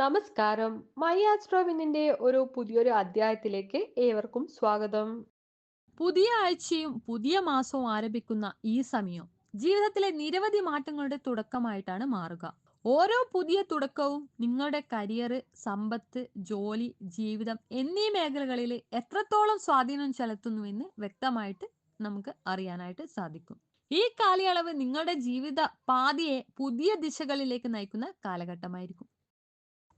നമസ്കാരം. മൈ ആസ്ട്രോവിനിന്റെ പുതിയൊരു അധ്യായത്തിലേക്ക് ഏവർക്കും സ്വാഗതം. പുതിയ ആഴ്ചയും പുതിയ മാസവും ആരംഭിക്കുന്ന ഈ സമയം ജീവിതത്തിലെ നിരവധി മാറ്റങ്ങളുടെ തുടക്കമായിട്ടാണ് മാറുക. ഓരോ പുതിയ തുടക്കവും നിങ്ങളുടെ കരിയർ, സമ്പത്ത്, ജോലി, ജീവിതം എന്നീ മേഖലകളിൽ എത്രത്തോളം സ്വാധീനം ചെലുത്തുന്നുവെന്ന് വ്യക്തമായിട്ട് നമുക്ക് അറിയാനായിട്ട് സാധിക്കും. ഈ കാലയളവ് നിങ്ങളുടെ ജീവിത പാതയെ പുതിയ ദിശകളിലേക്ക് നയിക്കുന്ന കാലഘട്ടമായിരിക്കും.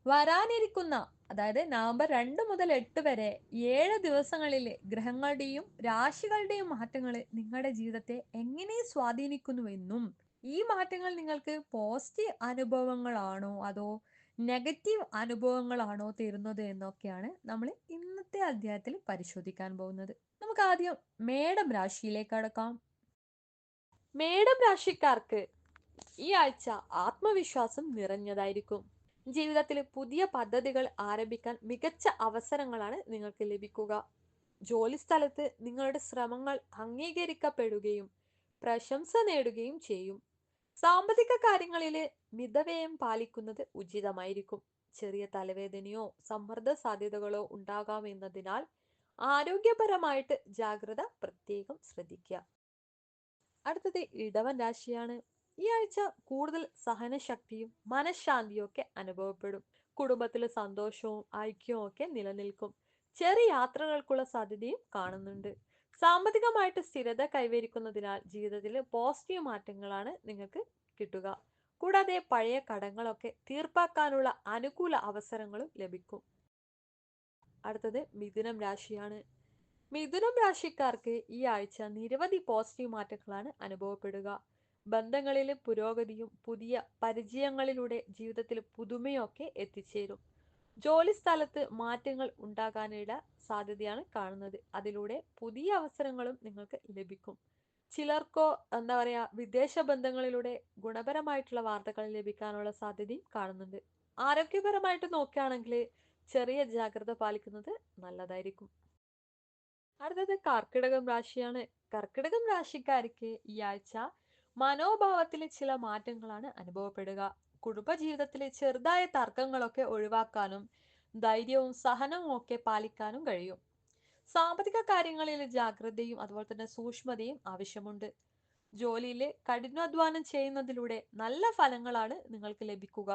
വരാനിരിക്കുന്ന നവംബർ 2 മുതൽ 8 വരെ 7 ദിവസങ്ങളിൽ ഗ്രഹങ്ങളുടെയും രാശികളുടെയും മാറ്റങ്ങൾ നിങ്ങളുടെ ജീവിതത്തെ എങ്ങനെ സ്വാധീനിക്കുന്നുവെന്നും ഈ മാറ്റങ്ങൾ നിങ്ങൾക്ക് പോസിറ്റീവ് അനുഭവങ്ങളാണോ അതോ നെഗറ്റീവ് അനുഭവങ്ങളാണോ തരുന്നത് എന്നൊക്കെയാണ് നമ്മൾ ഇന്നത്തെ അധ്യായത്തിൽ പരിശോധിക്കാൻ പോകുന്നത്. നമുക്ക് ആദ്യം മേടം രാശിയിലേക്ക് കടക്കാം. മേടം രാശിക്കാർക്ക് ഈ ആഴ്ച ആത്മവിശ്വാസം നിറഞ്ഞതായിരിക്കും. ജീവിതത്തിൽ പുതിയ പദ്ധതികൾ ആരംഭിക്കാൻ മികച്ച അവസരങ്ങളാണ് നിങ്ങൾക്ക് ലഭിക്കുക. ജോലിസ്ഥലത്ത് നിങ്ങളുടെ ശ്രമങ്ങൾ അംഗീകരിക്കപ്പെടുകയും പ്രശംസ നേടുകയും ചെയ്യും. സാമ്പത്തിക കാര്യങ്ങളിൽ മിതവ്യയം പാലിക്കുന്നത് ഉചിതമായിരിക്കും. ചെറിയ തലവേദനയോ സമ്മർദ്ദ സാധ്യതകളോ ഉണ്ടാകാമെന്നതിനാൽ ആരോഗ്യപരമായിട്ട് ജാഗ്രത പ്രത്യേകം ശ്രദ്ധിക്കുക. അടുത്തത് ഇടവൻ രാശിയാണ്. ഈ ആഴ്ച കൂടുതൽ സഹനശക്തിയും മനഃശാന്തിയും ഒക്കെ അനുഭവപ്പെടും. കുടുംബത്തിൽ സന്തോഷവും ഐക്യവും ഒക്കെ നിലനിൽക്കും. ചെറിയ യാത്രകൾക്കുള്ള സാധ്യതയും കാണുന്നുണ്ട്. സാമ്പത്തികമായിട്ട് സ്ഥിരത കൈവരിക്കുന്നതിനാൽ ജീവിതത്തിൽ പോസിറ്റീവ് മാറ്റങ്ങളാണ് നിങ്ങൾക്ക് കിട്ടുക. കൂടാതെ പഴയ കടങ്ങളൊക്കെ തീർപ്പാക്കാനുള്ള അനുകൂല അവസരങ്ങളും ലഭിക്കും. അടുത്തത് മിഥുനം രാശിയാണ്. മിഥുനം രാശിക്കാർക്ക് ഈ ആഴ്ച നിരവധി പോസിറ്റീവ് മാറ്റങ്ങളാണ് അനുഭവപ്പെടുക. ബന്ധങ്ങളിൽ പുരോഗതിയും പുതിയ പരിചയങ്ങളിലൂടെ ജീവിതത്തിൽ പുതുമയൊക്കെ എത്തിച്ചേരും. ജോലി സ്ഥലത്ത് മാറ്റങ്ങൾ ഉണ്ടാകാനുള്ള സാധ്യതയാണ് കാണുന്നത്. അതിലൂടെ പുതിയ അവസരങ്ങളും നിങ്ങൾക്ക് ലഭിക്കും. ചിലർക്കോ വിദേശ ബന്ധങ്ങളിലൂടെ ഗുണപരമായിട്ടുള്ള വാർത്തകൾ ലഭിക്കാനുള്ള സാധ്യതയും കാണുന്നുണ്ട്. ആരോഗ്യപരമായിട്ട് നോക്കുകയാണെങ്കിൽ ചെറിയ ജാഗ്രത പാലിക്കുന്നത് നല്ലതായിരിക്കും. അടുത്തത് കർക്കിടകം രാശിയാണ്. കർക്കിടകം രാശിക്കാർക്ക് ഈ ആഴ്ച മനോഭാവത്തിൽ ചില മാറ്റങ്ങളാണ് അനുഭവപ്പെടുക. കുടുംബജീവിതത്തിലെ ചെറുതായ തർക്കങ്ങളൊക്കെ ഒഴിവാക്കാനും ധൈര്യവും സഹനവും ഒക്കെ പാലിക്കാനും കഴിയും. സാമ്പത്തിക കാര്യങ്ങളിൽ ജാഗ്രതയും അതുപോലെ തന്നെ സൂക്ഷ്മതയും ആവശ്യമുണ്ട്. ജോലിയിൽ കഠിനാധ്വാനം ചെയ്യുന്നതിലൂടെ നല്ല ഫലങ്ങളാണ് നിങ്ങൾക്ക് ലഭിക്കുക.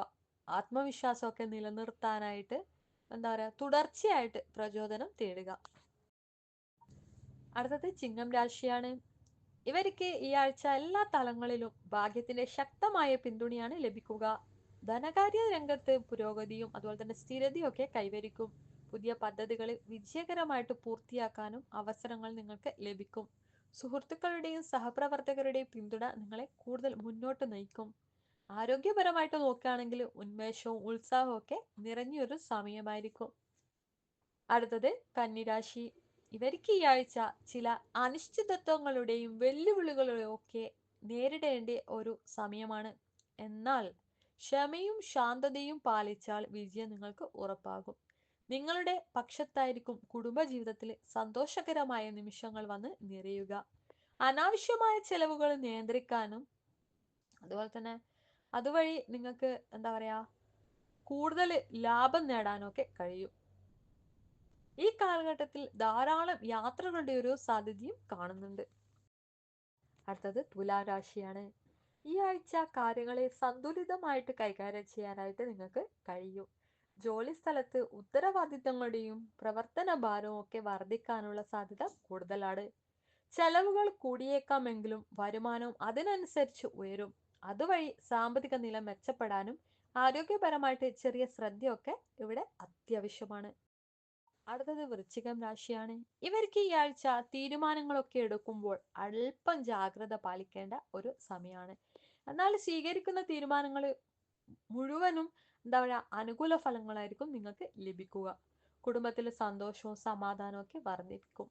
ആത്മവിശ്വാസമൊക്കെ നിലനിർത്താനായിട്ട് തുടർച്ചയായിട്ട് പ്രചോദനം തേടുക. അടുത്തത് ചിങ്ങം രാശിയാണ്. ഇവർക്ക് ഈ ആഴ്ച എല്ലാ തലങ്ങളിലും ഭാഗ്യത്തിന്റെ ശക്തമായ പിന്തുണയാണ് ലഭിക്കുക. ധനകാര്യ രംഗത്ത് പുരോഗതിയും അതുപോലെ തന്നെ സ്ഥിരതയും ഒക്കെ കൈവരിക്കും. പുതിയ പദ്ധതികൾ വിജയകരമായിട്ട് പൂർത്തിയാക്കാനും അവസരങ്ങൾ നിങ്ങൾക്ക് ലഭിക്കും. സുഹൃത്തുക്കളുടെയും സഹപ്രവർത്തകരുടെയും പിന്തുണ നിങ്ങളെ കൂടുതൽ മുന്നോട്ട് നയിക്കും. ആരോഗ്യപരമായിട്ട് നോക്കുകയാണെങ്കിൽ ഉന്മേഷവും ഉത്സാഹവും ഒക്കെ നിറഞ്ഞൊരു സമയമായിരിക്കും. അടുത്തത് കന്നിരാശി. ഇവർക്ക് ഈ ആഴ്ച ചില അനിശ്ചിതത്വങ്ങളുടെയും വെല്ലുവിളികളുടെയും ഒക്കെ നേരിടേണ്ട ഒരു സമയമാണ്. എന്നാൽ ക്ഷമയും ശാന്തതയും പാലിച്ചാൽ വിജയം നിങ്ങൾക്ക് ഉറപ്പാകും. നിങ്ങളുടെ പക്ഷത്തായിരിക്കും കുടുംബജീവിതത്തിൽ സന്തോഷകരമായ നിമിഷങ്ങൾ വന്ന് നിറയുക. അനാവശ്യമായ ചെലവുകൾ നിയന്ത്രിക്കാനും അതുപോലെ തന്നെ അതുവഴി നിങ്ങൾക്ക് കൂടുതൽ ലാഭം നേടാനും ഒക്കെ കഴിയും. ഈ കാലഘട്ടത്തിൽ ധാരാളം യാത്രകളുടെ ഒരു സാധ്യതയും കാണുന്നുണ്ട്. അടുത്തത് തുലാരാശിയാണ്. ഈ ആഴ്ച കാര്യങ്ങളെ സന്തുലിതമായിട്ട് കൈകാര്യം ചെയ്യാനായിട്ട് നിങ്ങൾക്ക് കഴിയും. ജോലി സ്ഥലത്ത് ഉത്തരവാദിത്തങ്ങളുടെയും പ്രവർത്തന ഭാരവും ഒക്കെ വർദ്ധിക്കാനുള്ള സാധ്യത കൂടുതലാണ്. ചെലവുകൾ കൂടിയേക്കാമെങ്കിലും വരുമാനവും അതിനനുസരിച്ച് ഉയരും. അതുവഴി സാമ്പത്തിക നില മെച്ചപ്പെടാനും ആരോഗ്യപരമായിട്ട് ചെറിയ ശ്രദ്ധയൊക്കെ ഇവിടെ അത്യാവശ്യമാണ്. അടുത്തത് വൃശ്ചികം രാശിയാണ്. ഇവർക്ക് ഈ ആഴ്ച തീരുമാനങ്ങളൊക്കെ എടുക്കുമ്പോൾ അല്പം ജാഗ്രത പാലിക്കേണ്ട ഒരു സമയമാണ്. എന്നാൽ സ്വീകരിക്കുന്ന തീരുമാനങ്ങൾ മുഴുവനും അനുകൂല ഫലങ്ങളായിരിക്കും നിങ്ങൾക്ക് ലഭിക്കുക. കുടുംബത്തിൽ സന്തോഷവും സമാധാനവും ഒക്കെ വർദ്ധിപ്പിക്കും.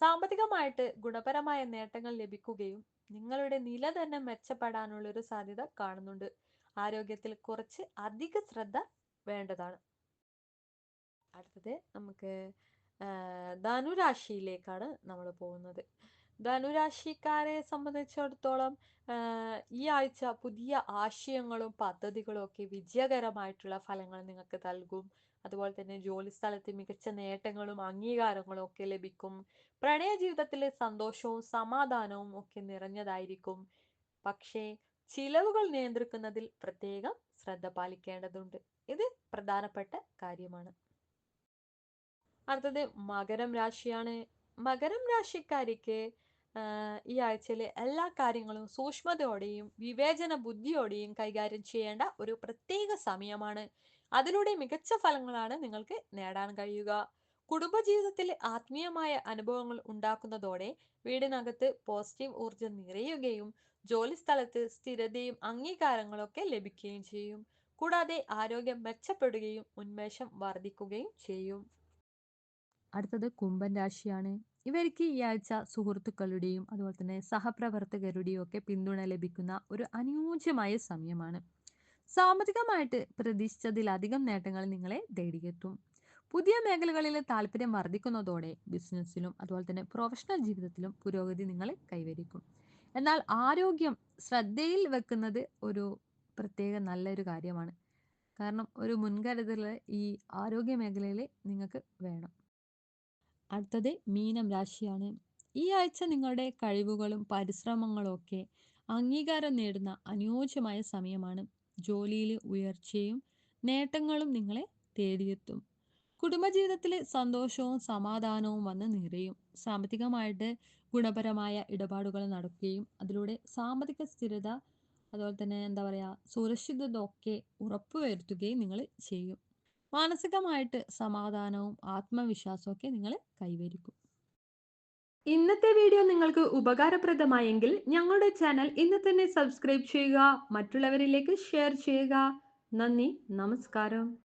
സാമ്പത്തികമായിട്ട് ഗുണപരമായ നേട്ടങ്ങൾ ലഭിക്കുകയും നിങ്ങളുടെ നില തന്നെ മെച്ചപ്പെടാനുള്ള ഒരു സാധ്യത കാണുന്നുണ്ട്. ആരോഗ്യത്തിൽ കുറച്ച് അധിക ശ്രദ്ധ വേണ്ടതാണ്. അടുത്തത് നമുക്ക് ധനുരാശിയിലേക്കാണ് നമ്മൾ പോകുന്നത്. ധനുരാശിക്കാരെ സംബന്ധിച്ചിടത്തോളം ഈ ആഴ്ച പുതിയ ആശയങ്ങളും പദ്ധതികളും ഒക്കെ വിജയകരമായിട്ടുള്ള ഫലങ്ങൾ നിങ്ങൾക്ക് നൽകും. അതുപോലെ തന്നെ ജോലി സ്ഥലത്ത് മികച്ച നേട്ടങ്ങളും അംഗീകാരങ്ങളും ഒക്കെ ലഭിക്കും. പ്രണയ ജീവിതത്തിലെ സന്തോഷവും സമാധാനവും ഒക്കെ നിറഞ്ഞതായിരിക്കും. പക്ഷേ ചിലവുകൾ നിയന്ത്രിക്കുന്നതിൽ പ്രത്യേകം ശ്രദ്ധ പാലിക്കേണ്ടതുണ്ട്. ഇത് പ്രധാനപ്പെട്ട കാര്യമാണ്. അടുത്തത് മകരം രാശിയാണ്. മകരം രാശിക്കാരിക്ക് ഈ ആഴ്ചയിലെ എല്ലാ കാര്യങ്ങളും സൂക്ഷ്മതയോടെയും വിവേചന ബുദ്ധിയോടെയും കൈകാര്യം ചെയ്യേണ്ട ഒരു പ്രത്യേക സമയമാണ്. അതിലൂടെ മികച്ച ഫലങ്ങളാണ് നിങ്ങൾക്ക് നേടാൻ കഴിയുക. കുടുംബജീവിതത്തിൽ ആത്മീയമായ അനുഭവങ്ങൾ ഉണ്ടാക്കുന്നതോടെ വീടിനകത്ത് പോസിറ്റീവ് ഊർജം നിറയുകയും ജോലി സ്ഥലത്ത് സ്ഥിരതയും അംഗീകാരങ്ങളൊക്കെ ലഭിക്കുകയും ചെയ്യും. കൂടാതെ ആരോഗ്യം മെച്ചപ്പെടുകയും ഉന്മേഷം വർദ്ധിക്കുകയും ചെയ്യും. അടുത്തത് കുംഭൻ രാശിയാണ്. ഇവർക്ക് ഈ ആഴ്ച സുഹൃത്തുക്കളുടെയും അതുപോലെ തന്നെ സഹപ്രവർത്തകരുടെയും ഒക്കെ പിന്തുണ ലഭിക്കുന്ന ഒരു അനുയോജ്യമായ സമയമാണ്. സാമ്പത്തികമായിട്ട് പ്രതീക്ഷിച്ചതിലധികം നേട്ടങ്ങൾ നിങ്ങളെ തേടിയെത്തും. പുതിയ മേഖലകളിൽ താല്പര്യം വർദ്ധിക്കുന്നതോടെ ബിസിനസ്സിലും അതുപോലെ തന്നെ പ്രൊഫഷണൽ ജീവിതത്തിലും പുരോഗതി നിങ്ങൾ കൈവരിക്കും. എന്നാൽ ആരോഗ്യം ശ്രദ്ധയിൽ വെക്കുന്നത് ഒരു പ്രത്യേക നല്ലൊരു കാര്യമാണ്. കാരണം ഒരു മുൻകരുതൽ ഈ ആരോഗ്യ മേഖലയിൽ നിങ്ങൾക്ക് വേണം. അടുത്തത് മീനം രാശിയാണ്. ഈ ആഴ്ച നിങ്ങളുടെ കഴിവുകളും പരിശ്രമങ്ങളും ഒക്കെ അംഗീകാരം നേടുന്ന അനുയോജ്യമായ സമയമാണ്. ജോലിയിൽ ഉയർച്ചയും നേട്ടങ്ങളും നിങ്ങളെ തേടിയെത്തും. കുടുംബജീവിതത്തിൽ സന്തോഷവും സമാധാനവും വന്ന് നിറയും. സാമ്പത്തികമായിട്ട് ഗുണപരമായ ഇടപാടുകൾ നടക്കുകയും അതിലൂടെ സാമ്പത്തിക സ്ഥിരത അതുപോലെ തന്നെ എന്താ പറയുക സുരക്ഷിതത്വം ഒക്കെ ഉറപ്പുവരുത്തുകയും നിങ്ങൾ ചെയ്യും. മാനസികമായിട്ട് സമാധാനവും ആത്മവിശ്വാസവും ഒക്കെ നിങ്ങൾ കൈവരിക്കും. ഇന്നത്തെ വീഡിയോ നിങ്ങൾക്ക് ഉപകാരപ്രദമായെങ്കിൽ ഞങ്ങളുടെ ചാനൽ ഇന്ന് തന്നെ സബ്സ്ക്രൈബ് ചെയ്യുക, മറ്റുള്ളവരിലേക്ക് ഷെയർ ചെയ്യുക. നന്ദി, നമസ്കാരം.